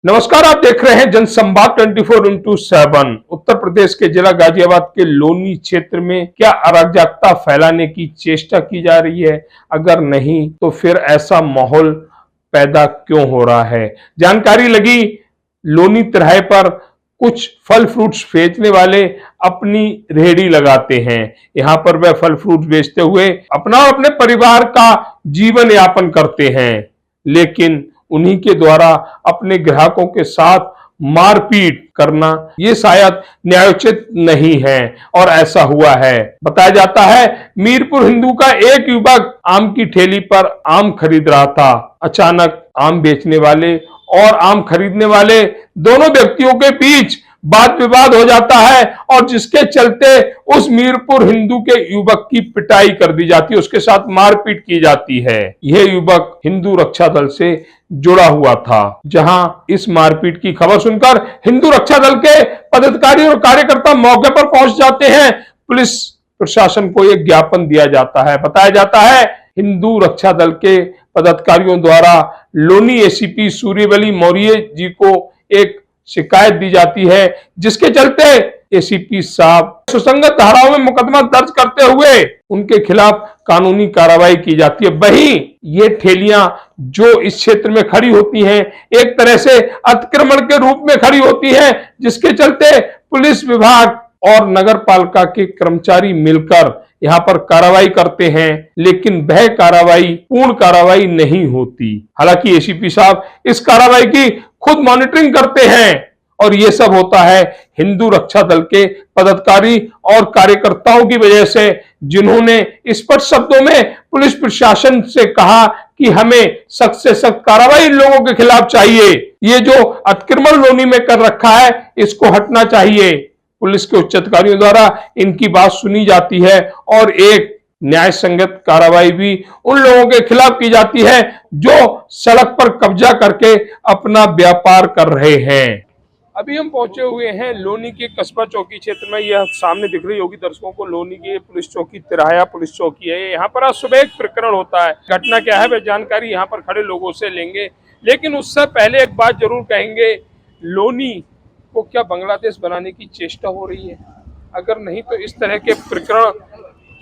नमस्कार, आप देख रहे हैं जनसंवाद 24x7। उत्तर प्रदेश के जिला गाजियाबाद के लोनी क्षेत्र में क्या अराजकता फैलाने की चेष्टा की जा रही है? अगर नहीं तो फिर ऐसा माहौल पैदा क्यों हो रहा है? जानकारी लगी लोनी तिराहे पर कुछ फल फ्रूट्स बेचने वाले अपनी रेहड़ी लगाते हैं। यहाँ पर वह फल फ्रूट्स बेचते हुए अपना और अपने परिवार का जीवन यापन करते हैं, लेकिन उन्हीं के द्वारा अपने ग्राहकों के साथ मारपीट करना ये शायद न्यायोचित नहीं है और ऐसा हुआ है। बताया जाता है मीरपुर हिंदू का एक युवक आम की ठेली पर आम खरीद रहा था। अचानक आम बेचने वाले और आम खरीदने वाले दोनों व्यक्तियों के बीच वाद विवाद हो जाता है और जिसके चलते उस मीरपुर हिंदू के युवक की पिटाई कर दी जाती है, उसके साथ मारपीट की जाती है। यह युवक हिंदू रक्षा दल से जुड़ा हुआ था। जहां इस मारपीट की खबर सुनकर हिंदू रक्षा दल के पदाधिकारी और कार्यकर्ता मौके पर पहुंच जाते हैं। पुलिस प्रशासन को एक ज्ञापन दिया जाता है। बताया जाता है हिंदू रक्षा दल के पदाधिकारियों द्वारा लोनी एसीपी सूर्यवली मौर्य जी को एक शिकायत दी जाती है, जिसके चलते एसीपी साहब सुसंगत धाराओं में मुकदमा दर्ज करते हुए उनके खिलाफ कानूनी कार्रवाई की जाती है। वहीं ये ठेलियां जो इस क्षेत्र में खड़ी होती हैं, एक तरह से अतिक्रमण के रूप में खड़ी होती हैं, जिसके चलते पुलिस विभाग और नगर पालिका के कर्मचारी मिलकर यहाँ पर कार्रवाई करते हैं, लेकिन वह कार्रवाई पूर्ण कार्रवाई नहीं होती। हालांकि एसीपी साहब इस कार्रवाई की खुद मॉनिटरिंग करते हैं और ये सब होता है हिंदू रक्षा दल के पदाधिकारी और कार्यकर्ताओं की वजह से, जिन्होंने स्पष्ट शब्दों में पुलिस प्रशासन से कहा कि हमें सख्त से सख्त कार्रवाई इन लोगों के खिलाफ चाहिए। ये जो अतिक्रमण लोनी में कर रखा है, इसको हटना चाहिए। पुलिस के उच्च अधिकारियों द्वारा इनकी बात सुनी जाती है और एक न्याय संगत कार्रवाई भी उन लोगों के खिलाफ की जाती है जो सड़क पर कब्जा करके अपना व्यापार कर रहे हैं। अभी हम पहुंचे हुए हैं लोनी के कस्बा चौकी क्षेत्र में। यह सामने दिख रही होगी दर्शकों को, लोनी की पुलिस चौकी तिराहा पुलिस चौकी है। यहाँ पर आज सुबह एक प्रकरण होता है। घटना क्या है वह जानकारी यहाँ पर खड़े लोगों से लेंगे, लेकिन उससे पहले एक बात जरूर कहेंगे, लोनी को क्या बांग्लादेश बनाने की चेष्टा हो रही है? अगर नहीं तो इस तरह के प्रकरण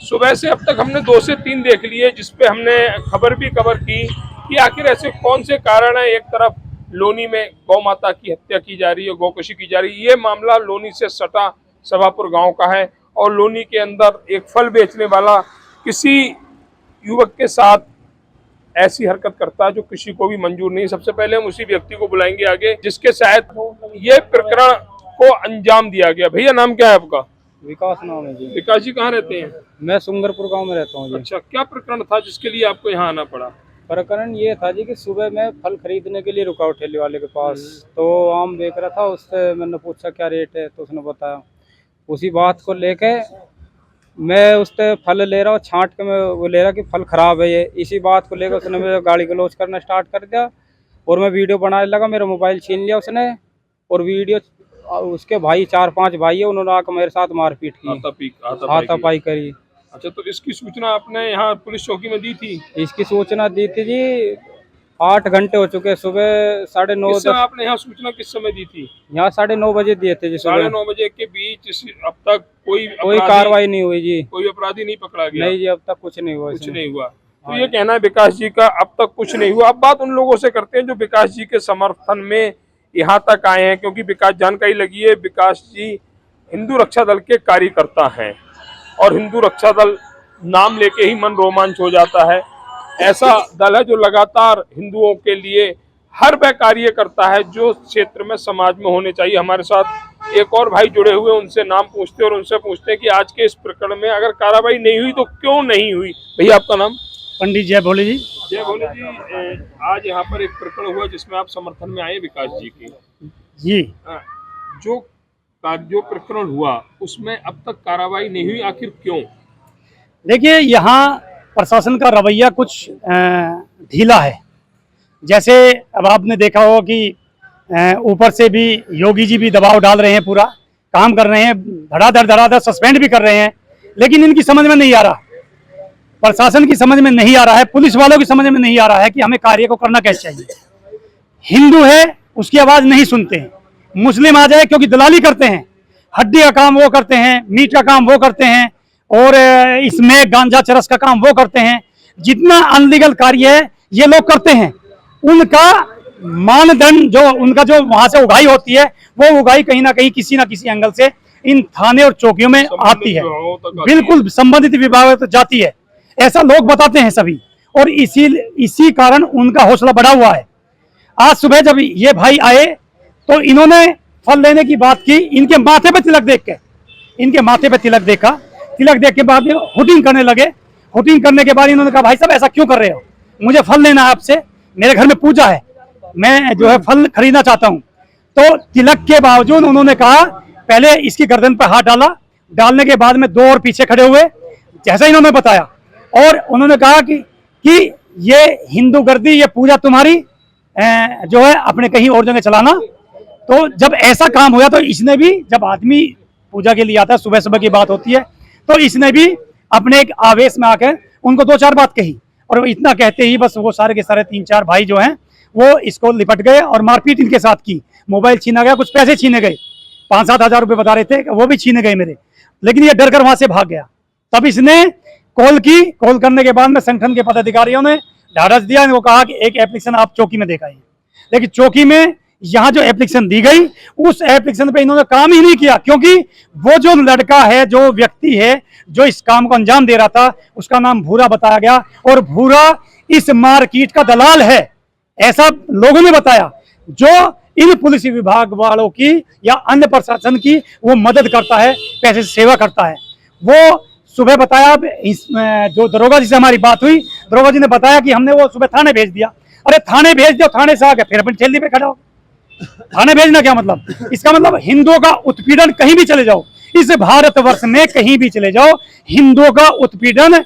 सुबह से अब तक हमने 2 से 3 देख लिए, जिसपे हमने खबर भी कवर की कि आखिर ऐसे कौन से कारण है। एक तरफ लोनी में गौ माता की हत्या की जा रही है, गौकशी की जा रही है। ये मामला लोनी से सटा सभापुर गांव का है और लोनी के अंदर एक फल बेचने वाला किसी युवक के साथ ऐसी हरकत करता है जो किसी को भी मंजूर नहीं। सबसे पहले हम उसी व्यक्ति को बुलाएंगे आगे, जिसके शायद ये प्रकरण को अंजाम दिया गया। भैया नाम क्या है आपका? विकास नाम है जी। विकास जी कहाँ रहते हैं? मैं सुंगरपुर गांव में रहता हूँ जी। अच्छा, क्या प्रकरण था जिसके लिए आपको यहाँ आना पड़ा? प्रकरण ये था जी कि सुबह मैं फल खरीदने के लिए रुका हूँ ठेले वाले के पास, तो आम बेच रहा था। उससे मैंने पूछा क्या रेट है, तो उसने बताया। उसी बात को लेके मैं उससे फल ले रहा हूँ, छांट के मैं वो ले रहा कि फल खराब है ये। इसी बात को लेकर उसने मेरे गाड़ी गलौज करना स्टार्ट कर दिया और मैं वीडियो बनाने लगा। मेरा मोबाइल छीन लिया उसने और वीडियो उसके भाई 4-5 भाई है, उन्होंने आकर मेरे साथ मारपीट की, हाथापाई करी। अच्छा, तो इसकी सूचना आपने यहाँ पुलिस चौकी में दी थी? इसकी सूचना दी थी जी, 8 घंटे हो चुके। सुबह 9:30 आपने यहाँ सूचना किस समय दी थी? यहाँ 9:30 बजे दिए थे जी। 9:30 बजे के बीच अब तक कोई कार्रवाई नहीं हुई जी। कोई अपराधी नहीं पकड़ा गया? नहीं जी, अब तक कुछ नहीं हुआ। कुछ नहीं हुआ। तो ये कहना है विकास जी का, अब तक कुछ नहीं हुआ। अब बात उन लोगों से करते हैं जो विकास जी के समर्थन में यहाँ तक आए हैं, क्योंकि विकास जानकारी लगी है विकास जी हिंदू रक्षा दल के कार्यकर्ता हैं और हिंदू रक्षा दल नाम लेके ही मन रोमांच हो जाता है। ऐसा दल है जो लगातार हिंदुओं के लिए हर वह कार्य करता है जो क्षेत्र में समाज में होने चाहिए। हमारे साथ एक और भाई जुड़े हुए, उनसे नाम पूछते और उनसे पूछते हैं कि आज के इस प्रकरण में अगर कार्रवाई नहीं हुई तो क्यों नहीं हुई। भैया आपका नाम? पंडित जय भोले जी। जय भोले जी, आज यहाँ पर एक प्रकरण हुआ जिसमें आप समर्थन में आए विकास जी की जी। जो प्रकरण हुआ उसमें अब तक कार्रवाई नहीं हुई, आखिर क्यों? देखिए, यहाँ प्रशासन का रवैया कुछ ढीला है। जैसे अब आपने देखा होगा कि ऊपर से भी योगी जी भी दबाव डाल रहे हैं, पूरा काम कर रहे हैं, धड़ाधड़ सस्पेंड भी कर रहे हैं, लेकिन इनकी समझ में नहीं आ रहा, प्रशासन की समझ में नहीं आ रहा है, पुलिस वालों की समझ में नहीं आ रहा है कि हमें कार्य को करना कैसे चाहिए। हिंदू है उसकी आवाज नहीं सुनते हैं, मुस्लिम आ जाए क्योंकि दलाली करते हैं, हड्डी का काम वो करते हैं, मीट का काम वो करते हैं, और इसमें गांजा चरस का काम वो करते हैं। जितना अनलीगल कार्य है ये लोग करते हैं। उनका मानदंड जो उनका जो वहां से उगाही होती है वो उगाही कहीं ना कहीं किसी ना किसी एंगल से इन थाने और चौकियों में आती है, बिल्कुल संबंधित विभाग तक जाती है, ऐसा लोग बताते हैं सभी। और इसी कारण उनका हौसला बढ़ा हुआ है। आज सुबह जब ये भाई आए तो इन्होंने फल लेने की बात की, इनके माथे पे तिलक देख के, इनके माथे पे तिलक देखा, तिलक देख के बाद में हुटिंग करने लगे। हुटिंग करने के बाद इन्होंने कहा भाई साहब ऐसा क्यों कर रहे हो, मुझे फल लेना है आपसे, मेरे घर में पूजा है, मैं जो है फल खरीदना चाहता हूं। तो तिलक के बावजूद उन्होंने कहा, पहले इसकी गर्दन पर हाथ डाला, डालने के बाद में दो और पीछे खड़े हुए जैसा इन्होंने बताया, और उन्होंने कहा कि ये हिंदू गर्दी, ये पूजा तुम्हारी जो है अपने कहीं और जगह चलाना। तो जब ऐसा काम हुआ तो इसने भी, जब आदमी पूजा के लिए आता है, सुबह सुबह की बात होती है, तो इसने भी अपने एक आवेश में आकर उनको दो चार बात कही, और इतना कहते ही बस वो सारे के सारे 3-4 भाई जो हैं वो इसको लिपट गए और मारपीट इनके साथ की। मोबाइल छीना गया, कुछ पैसे छीने गए, 5-7 हजार रुपये बता रहे थे, वो भी छीने गए मेरे, लेकिन ये डर कर वहां से भाग गया। तब इसने कॉल की, कॉल करने के बाद में संगठन के पदाधिकारियों ने ढाढ़स दिया, वो कहा कि एक एप्लीकेशन आप चौकी में दिखाइए। लेकिन चौकी में यहाँ जो एप्लीकेशन दी गई उस एप्लीकेशन पे इन्होंने काम ही नहीं किया, क्योंकि वो जो लड़का है, जो व्यक्ति है जो इस काम को अंजाम दे रहा था, उसका नाम भूरा बताया गया, और भूरा इस मार्केट का दलाल है ऐसा लोगों ने बताया, जो इन पुलिस विभाग वालों की या अन्य प्रशासन की वो मदद करता है, पैसे से सेवा करता है। वो सुबह बताया, जो दरोगा जी से हमारी बात हुई, दरोगा जी ने बताया कि हमने वो सुबह थाने भेज दिया। अरे थाने भेज दिया, थाने से आ गया फिर अपनी ठेली पे खड़ा हो, थाने भेजना क्या मतलब? इसका मतलब हिंदुओं का उत्पीड़न, कहीं भी चले जाओ इस भारतवर्ष में, कहीं भी चले जाओ, हिंदुओं का उत्पीड़न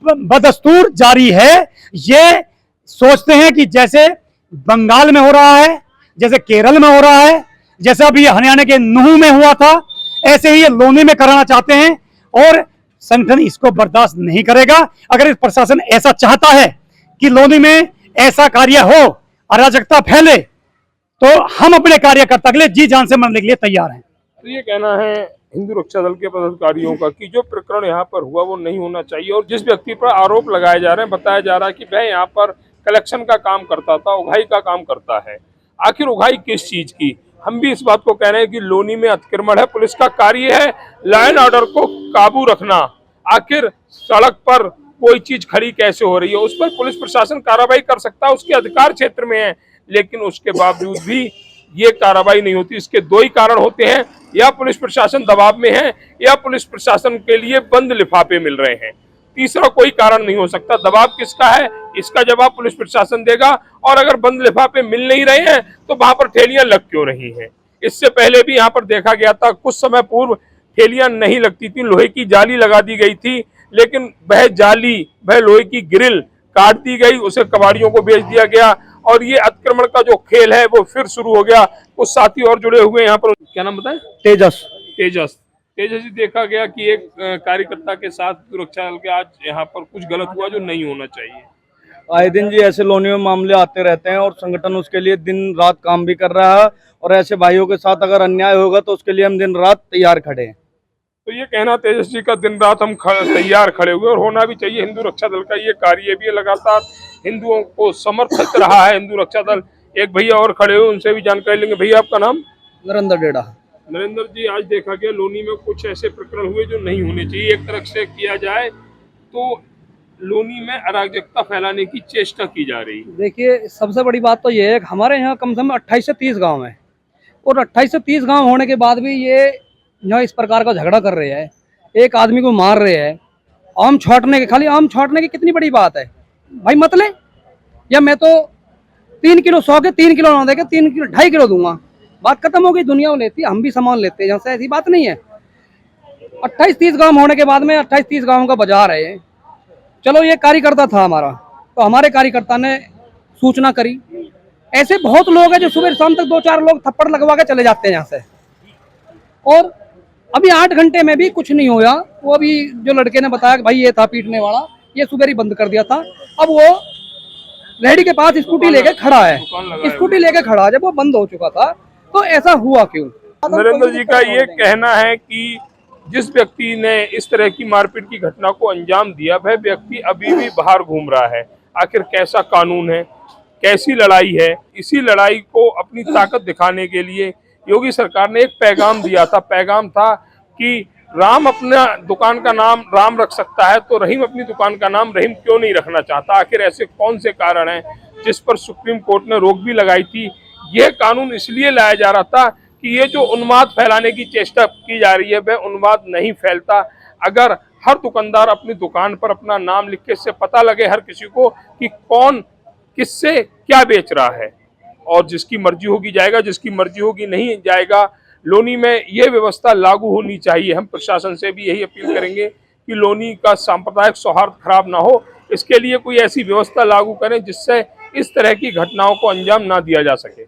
बदस्तूर जारी है। ये सोचते हैं कि जैसे बंगाल में हो रहा है, जैसे केरल में हो रहा है, जैसे अभी हरियाणा के नूह में हुआ था, ऐसे ही ये लोनी में कराना चाहते हैं, और संगठन इसको बर्दाश्त नहीं करेगा। अगर प्रशासन ऐसा चाहता है कि लोनी में ऐसा कार्य हो, अराजकता फैले, तो हम अपने कार्यकर्ता के लिए जी जान से मरने के लिए तैयार हैं। तो ये कहना है हिंदू रक्षा दल के पदाधिकारियों का कि जो प्रकरण यहाँ पर हुआ वो नहीं होना चाहिए, और जिस व्यक्ति पर आरोप लगाए जा रहे हैं, बताया जा रहा है कि वह यहाँ पर कलेक्शन का काम करता था, उगाही का काम करता है। आखिर उगाही किस चीज की? हम भी इस बात को कह रहे हैं कि लोनी में अतिक्रमण है, पुलिस का कार्य है लॉ एंड ऑर्डर को काबू रखना। आखिर सड़क पर कोई चीज खड़ी कैसे हो रही है, उस पर पुलिस प्रशासन कार्रवाई कर सकता है, उसके अधिकार क्षेत्र में है, लेकिन उसके बावजूद भी ये कार्रवाई नहीं होती। इसके दो ही कारण होते हैं, या पुलिस प्रशासन दबाव में है, या पुलिस प्रशासन के लिए बंद लिफाफे मिल रहे हैं। तीसरा कोई कारण नहीं हो सकता। दबाव किसका है, इसका जवाब पुलिस प्रशासन देगा। और अगर बंद लिफाफे मिल नहीं रहे हैं तो वहां पर ठेलियां लग क्यों रही हैं? इससे पहले भी यहाँ पर देखा गया था, कुछ समय पूर्व ठेलियां नहीं लगती थी, लोहे की जाली लगा दी गई थी, लेकिन वह जाली, वह लोहे की ग्रिल काट दी गई, उसे कबाड़ियों को बेच दिया गया, और ये अतिक्रमण का जो खेल है वो फिर शुरू हो गया। कुछ साथी और जुड़े हुए यहाँ पर, क्या नाम बताएं? तेजस। तेजस जी, देखा गया कि एक कार्यकर्ता के साथ सुरक्षा दल के आज यहाँ पर कुछ गलत हुआ जो नहीं होना चाहिए। आए दिन जी ऐसे लोनी में मामले आते रहते हैं, और संगठन उसके लिए दिन रात काम भी कर रहा है, और ऐसे भाइयों के साथ अगर अन्याय होगा तो उसके लिए हम दिन रात तैयार खड़े हैं। तो ये कहना तेजस जी का, दिन रात हम तैयार खड़े हुए, और होना भी चाहिए। हिंदू रक्षा दल का ये कार्य भी लगातार हिंदुओं को समर्थित रहा है हिंदू रक्षा दल। एक भैया और खड़े हुए, उनसे भी जानकारी लेंगे। भैया आपका नाम? नरेंद्र डेढ़ा। नरेंद्र जी, आज देखा गया लोनी में कुछ ऐसे प्रकरण हुए जो नहीं होने चाहिए। एक तरफ से किया जाए तो लोनी में अराजकता फैलाने की चेष्टा की जा रही है। देखिए, सबसे बड़ी बात तो ये है कि हमारे यहाँ कम से कम 28 से 30 गांव हैं, और 28 से 30 गांव होने के बाद भी ये यहाँ इस प्रकार का झगड़ा कर रहे हैं, एक आदमी को मार रहे हैं। आम छांटने के, खाली आम छांटने की कितनी बड़ी बात है भाई, मतलब या मैं तो 3 किलो 100 के 3 किलो ना देके 3 किलो 2.5 किलो दूंगा, बात खत्म हो गई। दुनिया लेती है, हम भी सामान लेते हैं यहाँ से, ऐसी बात नहीं है। 28-30 गांव होने के बाद में 28-30 गांवों का बाजार है। चलो, ये कार्यकर्ता था हमारा, तो हमारे कार्यकर्ता ने सूचना करी। ऐसे बहुत लोग हैं जो सुबह शाम तक 2-4 लोग थप्पड़ लगवा के चले जाते हैं यहाँ से, और अभी 8 घंटे में भी कुछ नहीं हुआ। वो अभी जो लड़के ने बताया कि भाई ये था पीटने वाला, ये सुबह ही बंद कर दिया था। अब वो रेहड़ी के पास स्कूटी लेके खड़ा है, दुकान लगाया स्कूटी लेके खड़ा है, जब वो बंद हो चुका था तो ऐसा हुआ क्यों? नरेंद्र जी का ये कहना है कि जिस व्यक्ति ने इस तरह की मारपीट की घटना को अंजाम दिया वह व्यक्ति अभी भी बाहर घूम रहा है। आखिर कैसा कानून है, कैसी लड़ाई है? इसी लड़ाई को अपनी ताकत दिखाने के लिए योगी सरकार ने एक पैगाम दिया था। पैगाम था कि राम अपना दुकान का नाम राम रख सकता है तो रहीम अपनी दुकान का नाम रहीम क्यों नहीं रखना चाहता? आखिर ऐसे कौन से कारण हैं जिस पर सुप्रीम कोर्ट ने रोक भी लगाई थी? यह कानून इसलिए लाया जा रहा था कि ये जो उन्माद फैलाने की चेष्टा की जा रही है वह उन्माद नहीं फैलता अगर हर दुकानदार अपनी दुकान पर अपना नाम लिख के इससे पता लगे हर किसी को कि कौन किससे क्या बेच रहा है, और जिसकी मर्जी होगी जाएगा, जिसकी मर्जी होगी नहीं जाएगा। लोनी में ये व्यवस्था लागू होनी चाहिए। हम प्रशासन से भी यही अपील करेंगे कि लोनी का सांप्रदायिक सौहार्द खराब ना हो, इसके लिए कोई ऐसी व्यवस्था लागू करें जिससे इस तरह की घटनाओं को अंजाम ना दिया जा सके।